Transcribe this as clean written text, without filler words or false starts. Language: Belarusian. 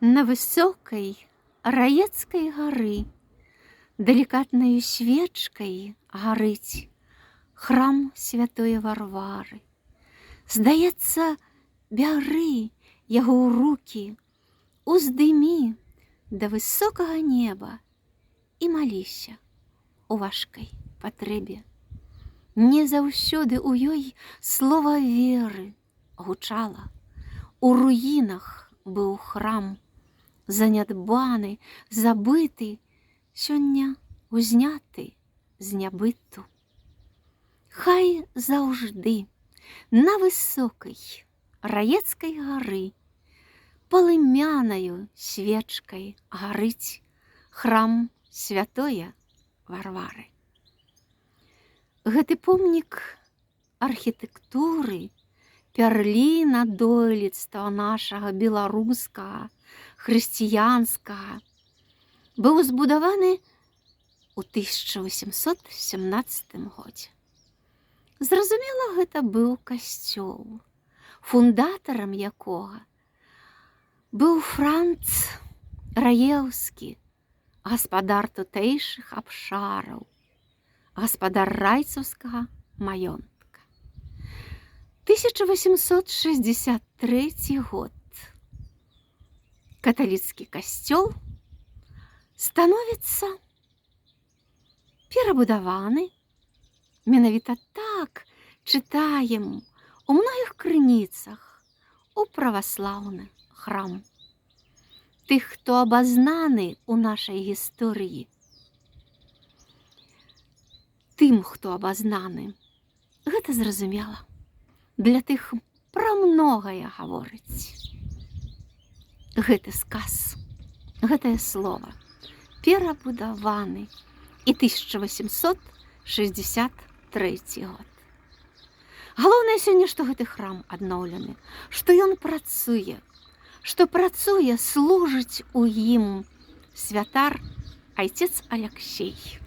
На высокой раецкой горы деликатною свечкой горить храм святої Варвари. Здається, бяры яго ў руки, уздымі да высокага неба і маліся у важкай патрэбе. Не заўсёды ў ёй слова веры гучала. У руінах быў храм, занядбаны, забыты, сёння узняты з нябыту. Хай заўжды на высокай раецкай гары палымянаю свечкай гарыць храм святое Варвары. Гэты помнік архітэктуры, пярліна дойлідства нашага беларускага, хрысціянскага, быў збудаваны ў 1817 годзе. Зразумела, гэта быў касцёл, фундатарам якога быў Франц Раеўскі, гаспадар тутэйшых абшараў, гаспадар райцаўскага маёнтка. 1863 год. Каталіцкі касцёл становіцца перабудаваны. Менавіта так чытаем у многіх крыніцах у праваслаўны храм. Тых, хто абазнаны ў нашай гісторыі, тым, хто абазнаны, гэта зразумела. Для тых пра многае гаворыць. Гэты сказ, гэтае слова перабудаваны і 1863 год. Галоўнае сёння, што гэты храм адноўлены, што ён працуе, служыць у ім святар айцец Аляксей.